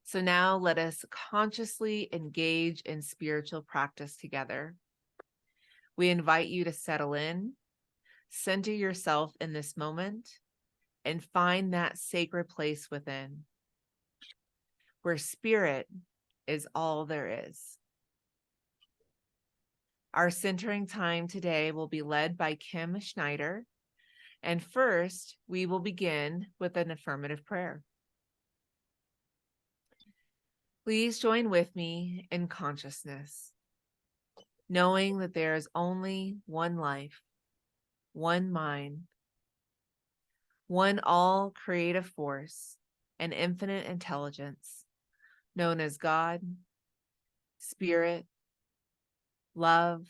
So now let us consciously engage in spiritual practice together. We invite you to settle in, center yourself in this moment, and find that sacred place within, where spirit is all there is. Our centering time today will be led by Kim Schneider. And first, we will begin with an affirmative prayer. Please join with me in consciousness, knowing that there is only one life, one mind, one all creative force and infinite intelligence, known as God, Spirit, Love,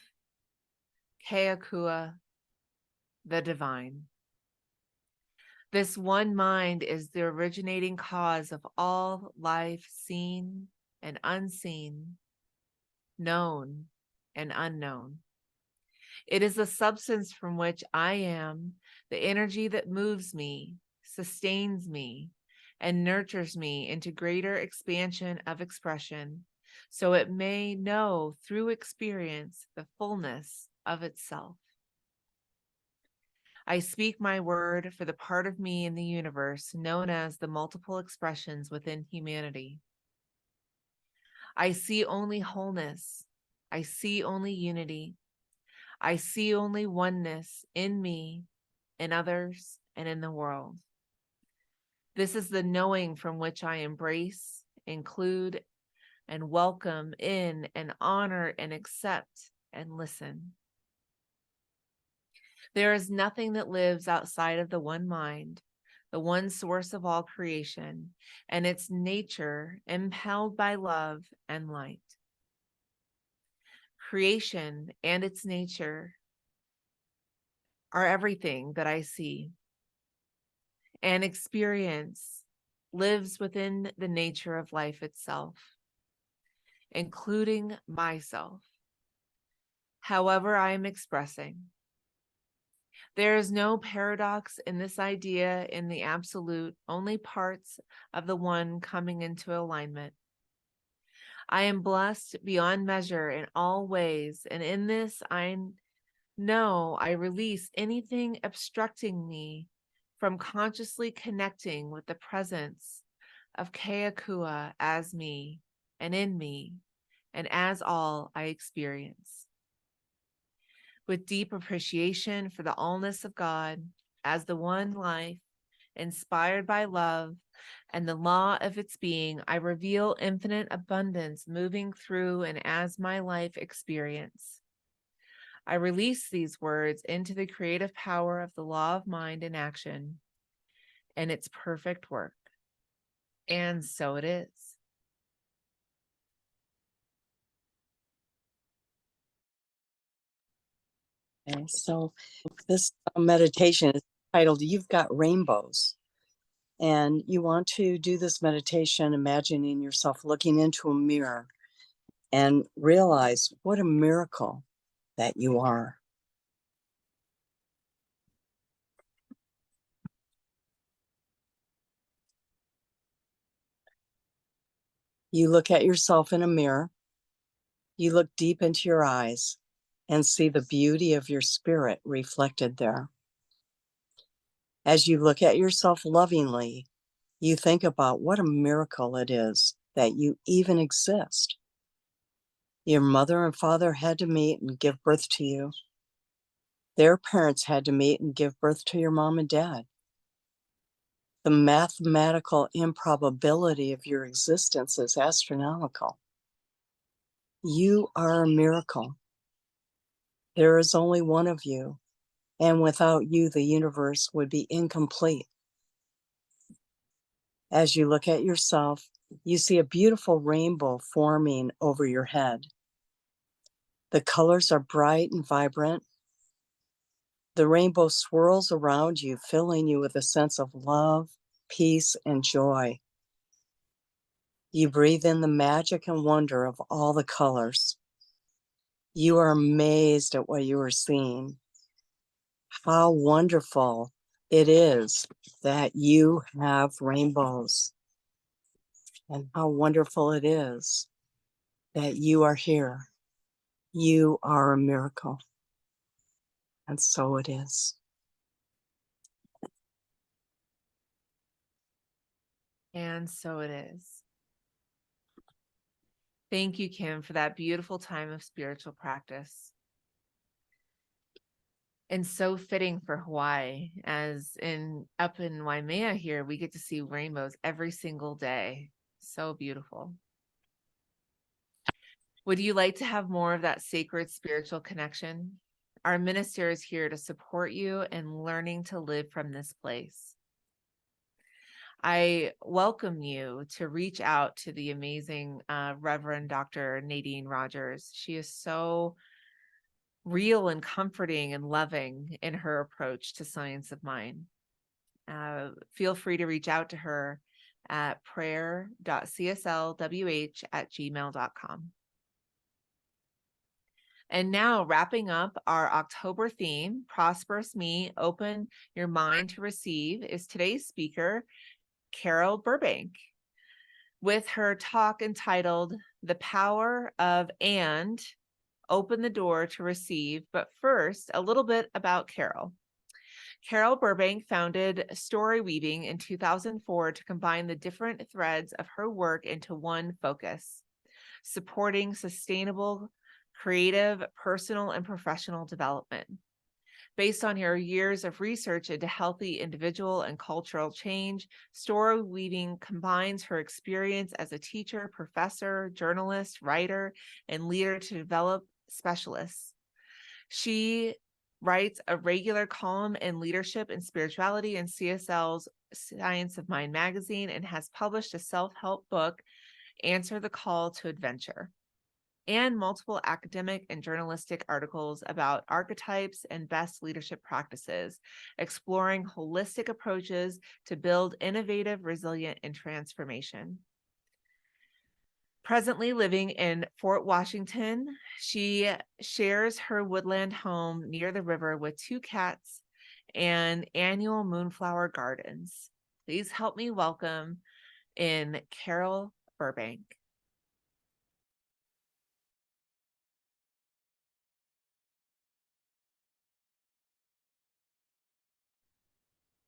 Keakua, the Divine. This one mind is the originating cause of all life, seen and unseen, known and unknown. It is the substance from which I am, the energy that moves me, sustains me, and nurtures me into greater expansion of expression, so it may know through experience the fullness of itself. I speak my word for the part of me in the universe known as the multiple expressions within humanity. I see only wholeness. I see only unity. I see only oneness in me, in others, and in the world. This is the knowing from which I embrace, include, and welcome in and honor and accept and listen. There is nothing that lives outside of the one mind, the one source of all creation, and its nature impelled by love and light. Creation and its nature are everything that I see, and experience lives within the nature of life itself, including myself, however I am expressing. There is no paradox in this idea in the absolute, only parts of the one coming into alignment. I am blessed beyond measure in all ways, and in this I know I release anything obstructing me from consciously connecting with the presence of Keakua as me and in me and as all I experience. With deep appreciation for the allness of God as the one life, inspired by love and the law of its being, I reveal infinite abundance moving through and as my life experience. I release these words into the creative power of the law of mind and action and its perfect work. And so it is. Okay, so this meditation is titled You've Got Rainbows. And you want to do this meditation imagining yourself looking into a mirror and realize what a miracle that you are. You look at yourself in a mirror, you look deep into your eyes and see the beauty of your spirit reflected there. As you look at yourself lovingly, you think about what a miracle it is that you even exist. Your mother and father had to meet and give birth to you. Their parents had to meet and give birth to your mom and dad. The mathematical improbability of your existence is astronomical. You are a miracle. There is only one of you, and without you, the universe would be incomplete. As you look at yourself, you see a beautiful rainbow forming over your head. The colors are bright and vibrant. The rainbow swirls around you, filling you with a sense of love, peace, and joy. You breathe in the magic and wonder of all the colors. You are amazed at what you are seeing. How wonderful it is that you have rainbows. and how wonderful it is that you are here. You are a miracle. And so it is. And so it is. Thank you, Kim, for that beautiful time of spiritual practice. And so fitting for Hawaii, as up in Waimea here, we get to see rainbows every single day. So beautiful. Would you like to have more of that sacred spiritual connection? Our minister is here to support you in learning to live from this place. I welcome you to reach out to the amazing Reverend Dr. Nadine Rogers. She is so real and comforting and loving in her approach to science of mind. Feel free to reach out to her at prayer.cslwh@gmail.com. And now, wrapping up our October theme, Prosperous Me, Open Your Mind to Receive, is today's speaker, Carol Burbank, with her talk entitled The Power of And Open the Door to Receive. But first, a little bit about Carol. Carol Burbank founded Story Weaving in 2004 to combine the different threads of her work into one focus: supporting sustainable, creative, personal, and professional development. Based on her years of research into healthy individual and cultural change, Story Weaving combines her experience as a teacher, professor, journalist, writer, and leader to develop specialists. She writes a regular column in leadership and spirituality in CSL's Science of Mind magazine and has published a self-help book, Answer the Call to Adventure, and multiple academic and journalistic articles about archetypes and best leadership practices, exploring holistic approaches to build innovative, resilient, and transformation. Presently living in Fort Washington, she shares her woodland home near the river with 2 cats and annual moonflower gardens. Please help me welcome in Carol Burbank.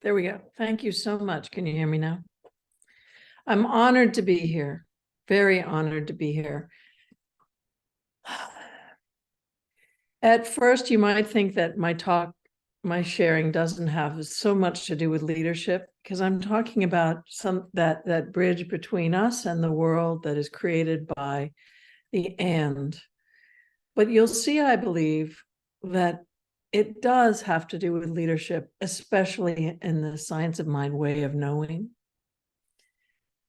There we go. Thank you so much. Can you hear me now? I'm honored to be here. Very honored to be here. At first, you might think that my sharing doesn't have so much to do with leadership, because I'm talking about that bridge between us and the world that is created by the and. But you'll see, I believe, that it does have to do with leadership, especially in the science of mind way of knowing.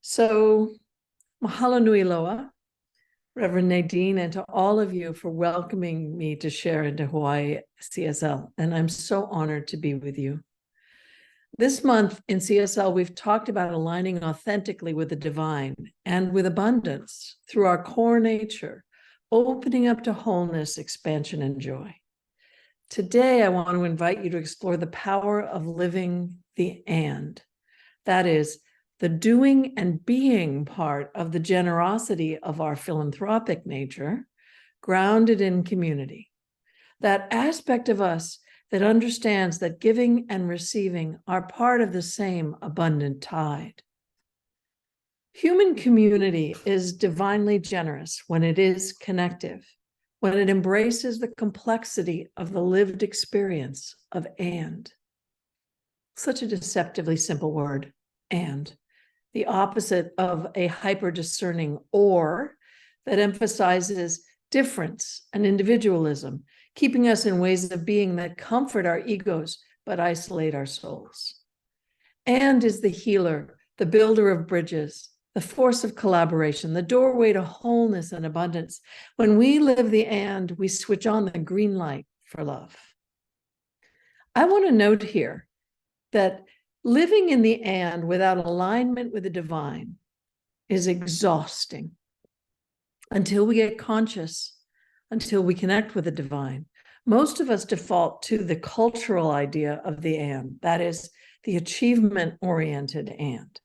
So, mahalo nui loa, Reverend Nadine, and to all of you for welcoming me to share into Hawaii CSL. And I'm so honored to be with you. This month in CSL, we've talked about aligning authentically with the divine and with abundance through our core nature, opening up to wholeness, expansion, and joy. Today, I want to invite you to explore the power of living the and. That is, the doing and being part of the generosity of our philanthropic nature, grounded in community. That aspect of us that understands that giving and receiving are part of the same abundant tide. Human community is divinely generous when it is connective, when it embraces the complexity of the lived experience of and. Such a deceptively simple word, and. The opposite of a hyper-discerning or that emphasizes difference and individualism, keeping us in ways of being that comfort our egos but isolate our souls. And is the healer, the builder of bridges, the force of collaboration, the doorway to wholeness and abundance. When we live the and, we switch on the green light for love. I want to note here that living in the and without alignment with the divine is exhausting until we get conscious, until we connect with the divine. Most of us default to the cultural idea of the and, that is, the achievement-oriented and.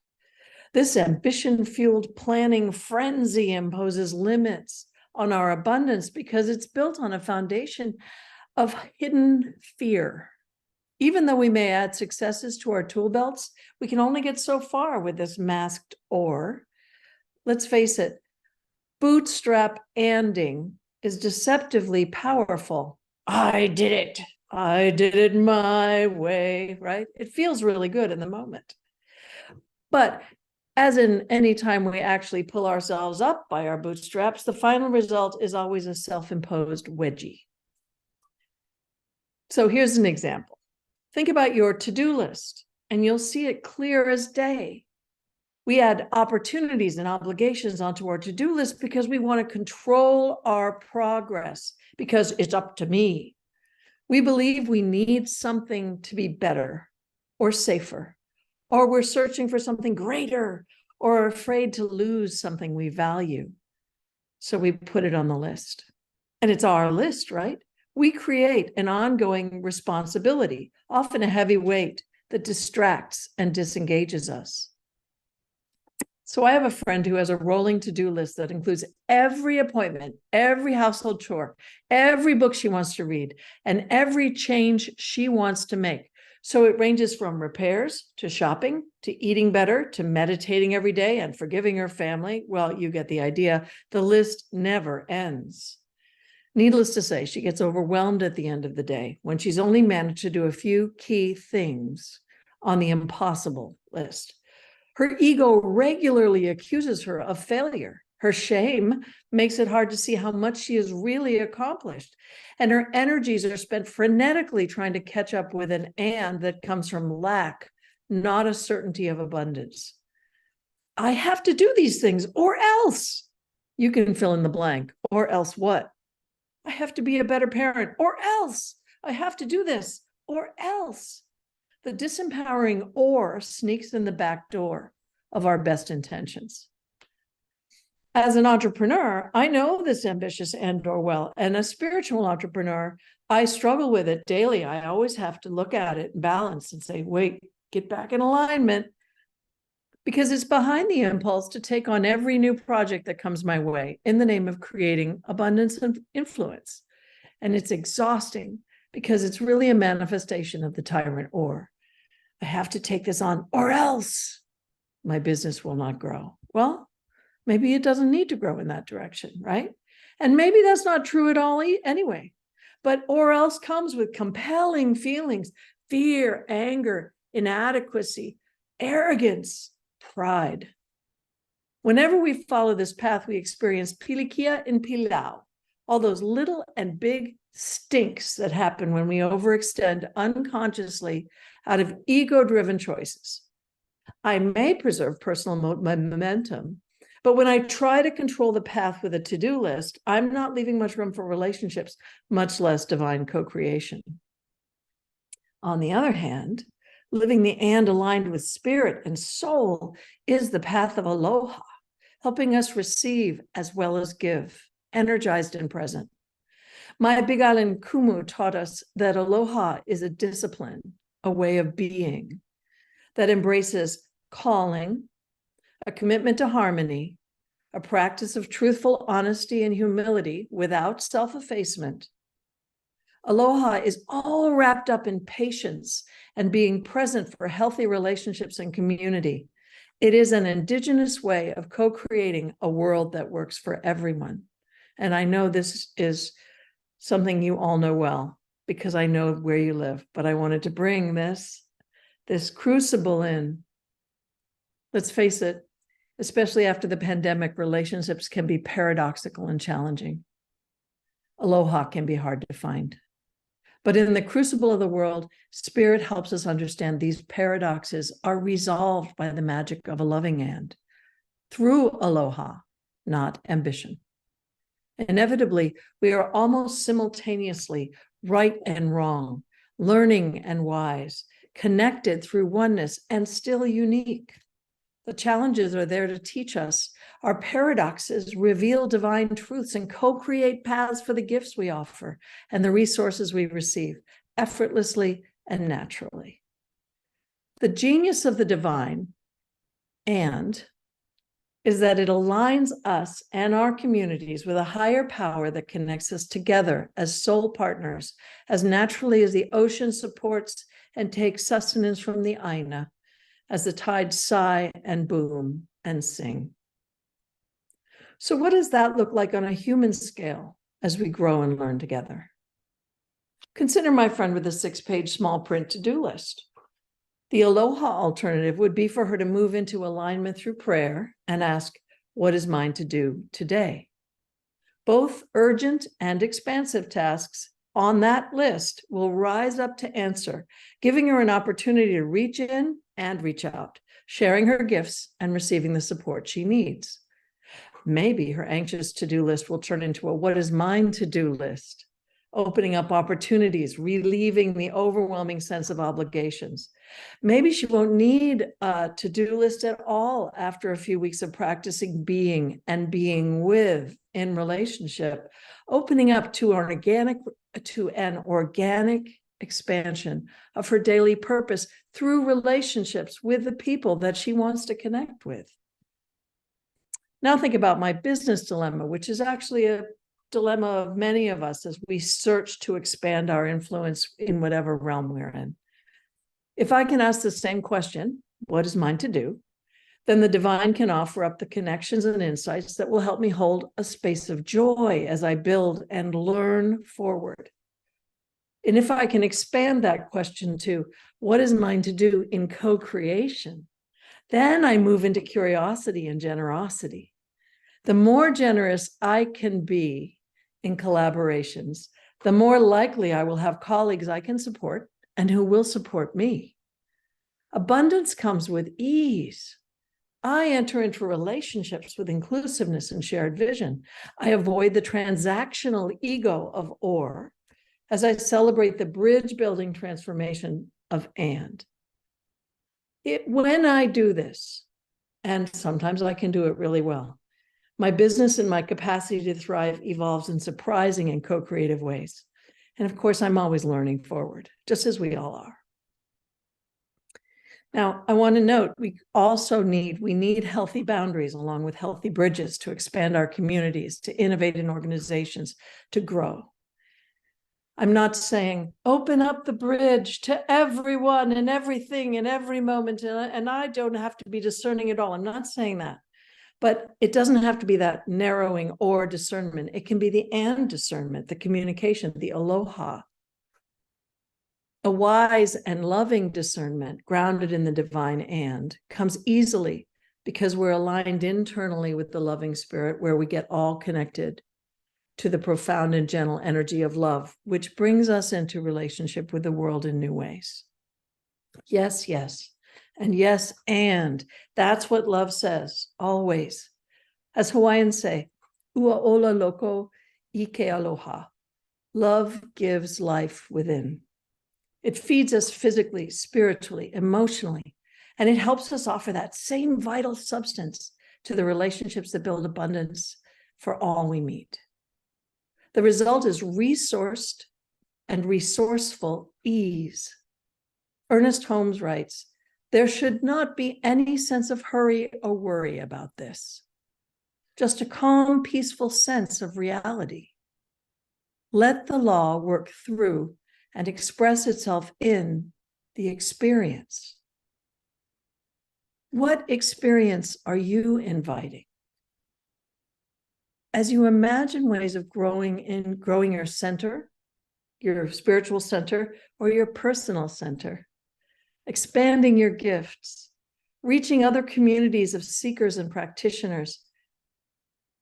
This ambition-fueled planning frenzy imposes limits on our abundance because it's built on a foundation of hidden fear. Even though we may add successes to our tool belts, we can only get so far with this masked ore. Let's face it, bootstrap-anding is deceptively powerful. I did it. I did it my way, right? It feels really good in the moment. But as in any time we actually pull ourselves up by our bootstraps, the final result is always a self-imposed wedgie. So here's an example. Think about your to-do list, and you'll see it clear as day. We add opportunities and obligations onto our to-do list because we want to control our progress, because it's up to me. We believe we need something to be better or safer, or we're searching for something greater, or are afraid to lose something we value. So we put it on the list. And it's our list, right? We create an ongoing responsibility, often a heavy weight that distracts and disengages us. So I have a friend who has a rolling to-do list that includes every appointment, every household chore, every book she wants to read, and every change she wants to make. So it ranges from repairs to shopping, to eating better, to meditating every day and forgiving her family. Well, you get the idea. The list never ends. Needless to say, she gets overwhelmed at the end of the day when she's only managed to do a few key things on the impossible list. Her ego regularly accuses her of failure. Her shame makes it hard to see how much she has really accomplished. And her energies are spent frenetically trying to catch up with an and that comes from lack, not a certainty of abundance. I have to do these things, or else. You can fill in the blank. Or else what? I have to be a better parent, or else. I have to do this, or else. The disempowering or sneaks in the back door of our best intentions. As an entrepreneur, I know this ambitious and/or well, and a spiritual entrepreneur, I struggle with it daily. I always have to look at it and balance and say, wait, get back in alignment, because it's behind the impulse to take on every new project that comes my way in the name of creating abundance and influence. And it's exhausting because it's really a manifestation of the tyrant or. I have to take this on, or else my business will not grow. Well, maybe it doesn't need to grow in that direction, right? And maybe that's not true at all anyway. But or else comes with compelling feelings, fear, anger, inadequacy, arrogance, pride. Whenever we follow this path, we experience pilikia and pilau, all those little and big stinks that happen when we overextend unconsciously out of ego-driven choices. I may preserve personal momentum, but when I try to control the path with a to-do list, I'm not leaving much room for relationships, much less divine co-creation. On the other hand, living the and aligned with spirit and soul is the path of aloha, helping us receive as well as give, energized and present. My Big Island Kumu taught us that aloha is a discipline, a way of being that embraces calling, a commitment to harmony, a practice of truthful honesty and humility without self-effacement. Aloha is all wrapped up in patience and being present for healthy relationships and community. It is an indigenous way of co-creating a world that works for everyone. And I know this is something you all know well because I know where you live, but I wanted to bring this crucible in. Let's face it, especially after the pandemic, relationships can be paradoxical and challenging. Aloha can be hard to find. But in the crucible of the world, spirit helps us understand these paradoxes are resolved by the magic of a loving and through aloha, not ambition. Inevitably, we are almost simultaneously right and wrong, learning and wise, connected through oneness and still unique. The challenges are there to teach us. Our paradoxes reveal divine truths and co-create paths for the gifts we offer and the resources we receive effortlessly and naturally. The genius of the divine and is that it aligns us and our communities with a higher power that connects us together as soul partners, as naturally as the ocean supports and takes sustenance from the Aina, as the tides sigh and boom and sing. So what does that look like on a human scale as we grow and learn together? Consider my friend with a 6-page small print to-do list. The aloha alternative would be for her to move into alignment through prayer and ask, what is mine to do today? Both urgent and expansive tasks on that list will rise up to answer, giving her an opportunity to reach in and reach out, sharing her gifts and receiving the support she needs. Maybe her anxious to-do list will turn into a what is mine to-do list, opening up opportunities, relieving the overwhelming sense of obligations. Maybe she won't need a to-do list at all after a few weeks of practicing being and being with in relationship, opening up to an organic expansion of her daily purpose through relationships with the people that she wants to connect with. Now think about my business dilemma, which is actually a dilemma of many of us as we search to expand our influence in whatever realm we're in. If I can ask the same question, what is mine to do? Then the divine can offer up the connections and insights that will help me hold a space of joy as I build and learn forward. And if I can expand that question to what is mine to do in co-creation, then I move into curiosity and generosity. The more generous I can be in collaborations, the more likely I will have colleagues I can support and who will support me. Abundance comes with ease. I enter into relationships with inclusiveness and shared vision. I avoid the transactional ego of or as I celebrate the bridge building transformation of and. When I do this, and sometimes I can do it really well, my business and my capacity to thrive evolves in surprising and co-creative ways. And of course, I'm always learning forward, just as we all are. Now, I want to note, we need healthy boundaries along with healthy bridges to expand our communities, to innovate in organizations, to grow. I'm not saying open up the bridge to everyone and everything in every moment, and I don't have to be discerning at all. I'm not saying that. But it doesn't have to be that narrowing or discernment. It can be the and discernment, the communication, the aloha. A wise and loving discernment grounded in the divine and comes easily because we're aligned internally with the loving spirit, where we get all connected to the profound and gentle energy of love, which brings us into relationship with the world in new ways. Yes, yes. And yes, and that's what love says, always. As Hawaiians say, ua ola loko ike aloha. Love gives life within. It feeds us physically, spiritually, emotionally, and it helps us offer that same vital substance to the relationships that build abundance for all we meet. The result is resourced and resourceful ease. Ernest Holmes writes, there should not be any sense of hurry or worry about this. Just a calm, peaceful sense of reality. Let the law work through and express itself in the experience. What experience are you inviting? As you imagine ways of growing your center, your spiritual center, or your personal center, expanding your gifts, reaching other communities of seekers and practitioners,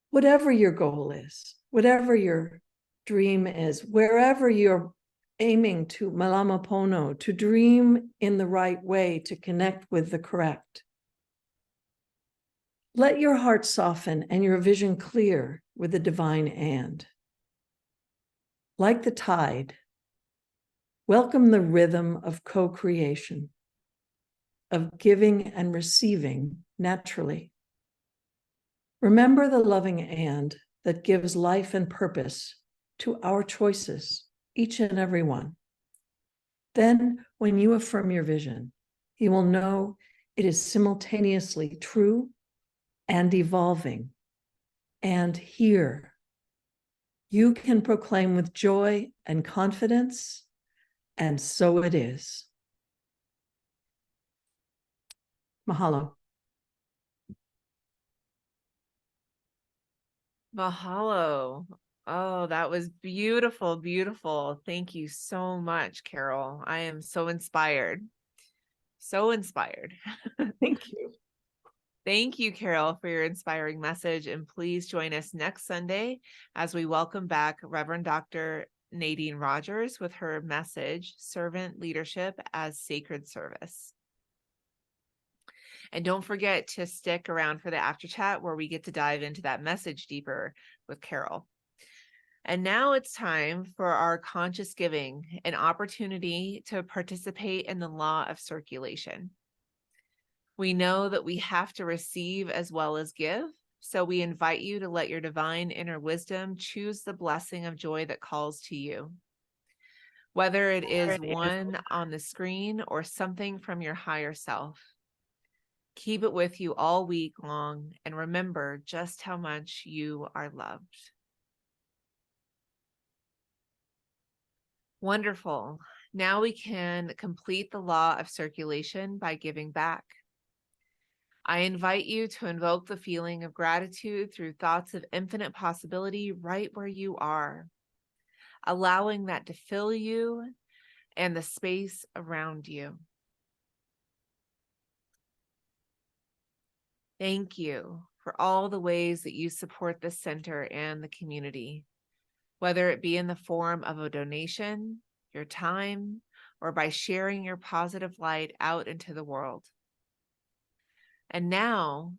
whatever your goal is, whatever your dream is, wherever you're aiming to malama pono, to dream in the right way, to connect with the correct. Let your heart soften and your vision clear with the divine and. Like the tide, welcome the rhythm of co-creation, of giving and receiving naturally. Remember the loving and that gives life and purpose to our choices, each and every one. Then, when you affirm your vision, you will know It is simultaneously true and evolving. And here, you can proclaim with joy and confidence, and so it is. Mahalo. Mahalo. Oh, that was beautiful, beautiful. Thank you so much, Carol. I am so inspired. So inspired. Thank you. Thank you, Carol, for your inspiring message. And please join us next Sunday as we welcome back Reverend Dr. Nadine Rogers with her message, Servant Leadership as Sacred Service. And don't forget to stick around for the after chat where we get to dive into that message deeper with Carol. And now it's time for our conscious giving, an opportunity to participate in the law of circulation. We know that we have to receive as well as give, so we invite you to let your divine inner wisdom choose the blessing of joy that calls to you. Whether it is one on the screen or something from your higher self. Keep it with you all week long and remember just how much you are loved. Wonderful. Now we can complete the law of circulation by giving back. I invite you to invoke the feeling of gratitude through thoughts of infinite possibility right where you are, allowing that to fill you and the space around you. Thank you for all the ways that you support the center and the community, whether it be in the form of a donation, your time, or by sharing your positive light out into the world. And now,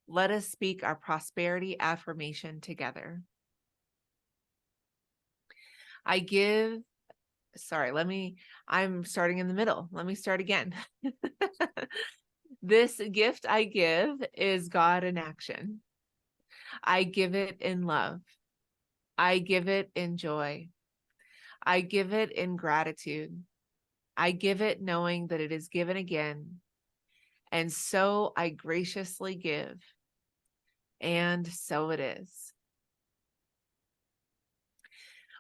let us speak our prosperity affirmation together. I'm starting in the middle. Let me start again. This gift I give is God in action. I give it in love. I give it in joy. I give it in gratitude. I give it knowing that it is given again. And so I graciously give. And so it is.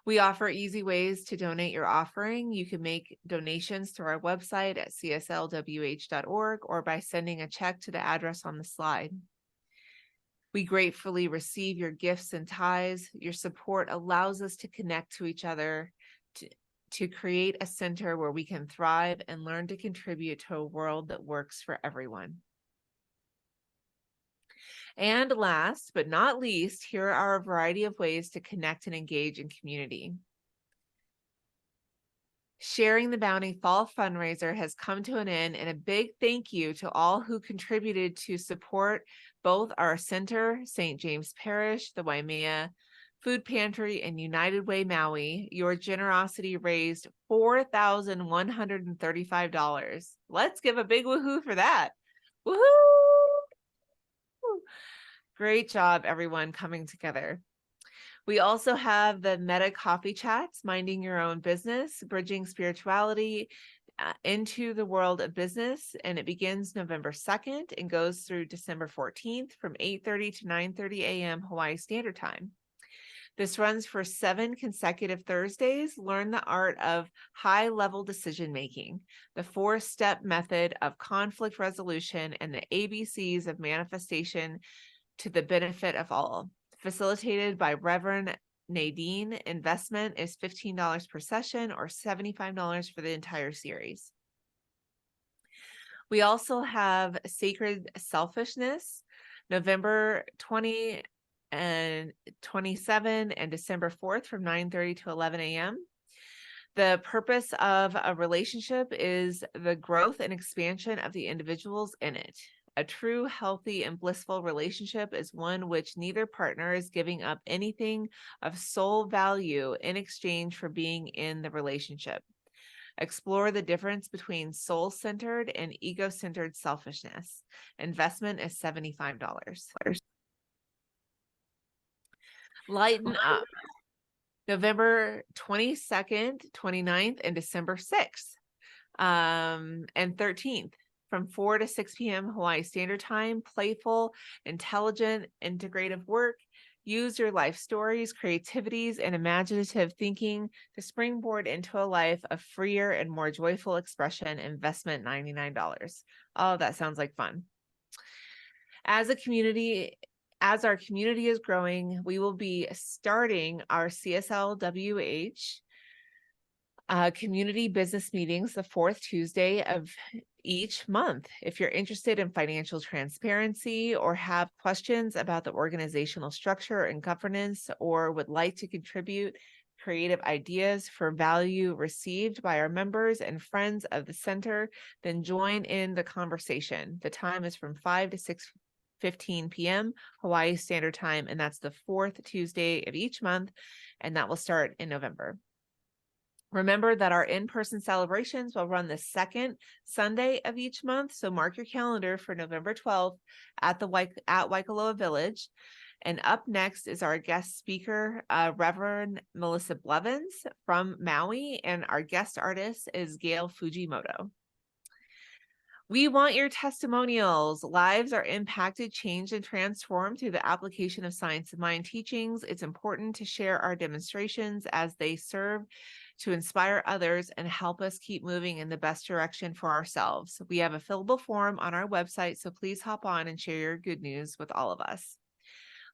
We offer easy ways to donate your offering. You can make donations through our website at cslwh.org or by sending a check to the address on the slide. We gratefully receive your gifts and tithes. Your support allows us to connect to each other, to create a center where we can thrive and learn to contribute to a world that works for everyone. And last but not least, here are a variety of ways to connect and engage in community. Sharing the Bounty Fall fundraiser has come to an end, and a big thank you to all who contributed to support both our center, St. James Parish, the Waimea Food Pantry, and United Way Maui. Your generosity raised $4,135. Let's give a big woohoo for that. Woohoo! Great job, everyone, coming together. We also have the Meta Coffee Chats, Minding Your Own Business, Bridging Spirituality into the World of Business, and it begins November 2nd and goes through December 14th from 8:30 to 9:30 a.m. Hawaii Standard Time. This runs for 7 consecutive Thursdays. Learn the art of high-level decision-making, the 4-step method of conflict resolution, and the ABCs of manifestation to the benefit of all. Facilitated by Reverend Nadine. Investment is $15 per session or $75 for the entire series. We also have Sacred Selfishness, November 20 and 27 and December 4th from 9:30 to 11 a.m. The purpose of a relationship is the growth and expansion of the individuals in it. A true, healthy, and blissful relationship is one which neither partner is giving up anything of soul value in exchange for being in the relationship. Explore the difference between soul-centered and ego-centered selfishness. Investment is $75. Lighten Up, November 22nd, 29th, and December 6th and 13th. from 4 to 6 p.m. Hawaii Standard Time. Playful, intelligent, integrative work. Use your life stories, creativities, and imaginative thinking to springboard into a life of freer and more joyful expression. Investment $99. Oh, that sounds like fun. As a community, as our community is growing, we will be starting our CSLWH community business meetings the fourth Tuesday of each month. If you're interested in financial transparency or have questions about the organizational structure and governance, or would like to contribute creative ideas for value received by our members and friends of the center, then join in the conversation. The time is from 5 to 6:15 p.m. Hawaii Standard Time, and that's the fourth Tuesday of each month, and that will start in November. Remember that our in-person celebrations will run the second Sunday of each month, so mark your calendar for November 12th at Waikoloa Village. And up next is our guest speaker, Reverend Melissa Blevins from Maui, and our guest artist is Gail Fujimoto. We want your testimonials. Lives are impacted, changed, and transformed through the application of Science of Mind teachings. It's important to share our demonstrations as they serve to inspire others and help us keep moving in the best direction for ourselves. We have a fillable form on our website, so please hop on and share your good news with all of us.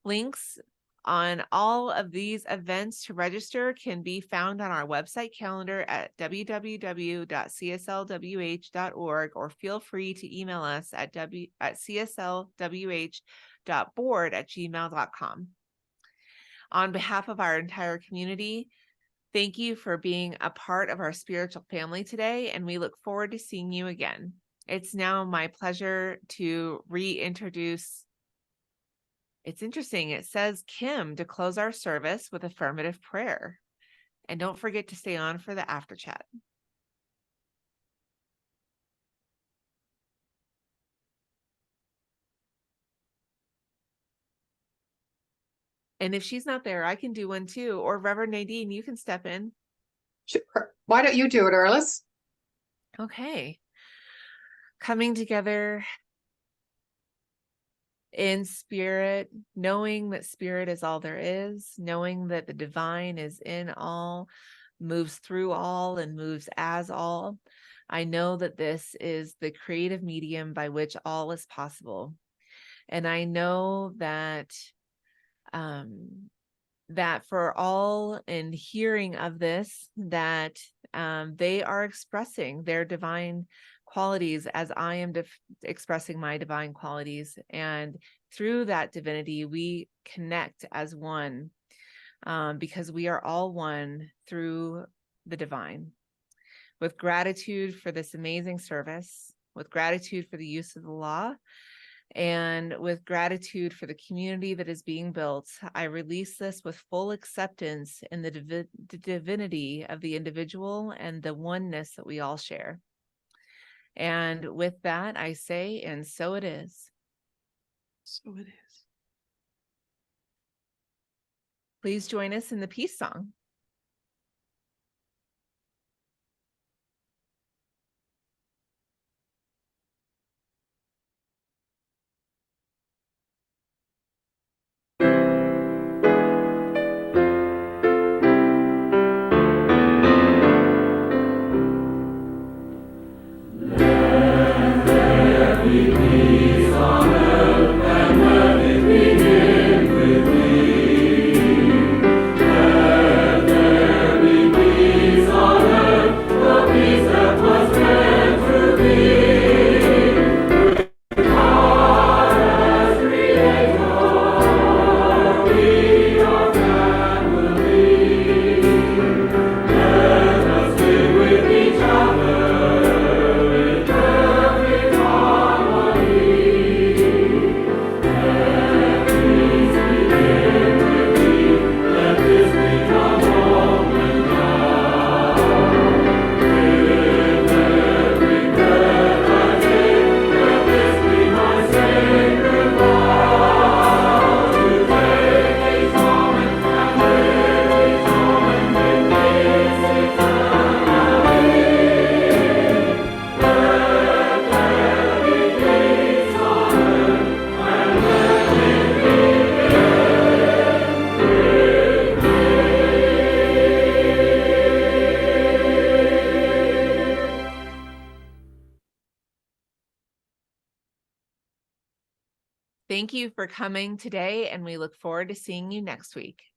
Links on all of these events to register can be found on our website calendar at www.cslwh.org, or feel free to email us at cslwh.board@gmail.com. On behalf of our entire community, thank you for being a part of our spiritual family today, and we look forward to seeing you again. It's now my pleasure to reintroduce. It's interesting. It says Kim to close our service with affirmative prayer. And don't forget to stay on for the after chat. And if she's not there, I can do one too. Or Reverend Nadine, you can step in. Sure. Why don't you do it, Erlis? Okay. Coming together in spirit, knowing that spirit is all there is, knowing that the divine is in all, moves through all, and moves as all. I know that this is the creative medium by which all is possible. And I know that that for all in hearing of this, that they are expressing their divine qualities as I am expressing my divine qualities. And through that divinity, we connect as one, because we are all one through the divine. With gratitude for this amazing service, with gratitude for the use of the law, and with gratitude for the community that is being built, I release this with full acceptance in the divinity of the individual and the oneness that we all share. And with that, I say, and so it is. So it is. Please join us in the peace song. Thank you for coming today, and we look forward to seeing you next week.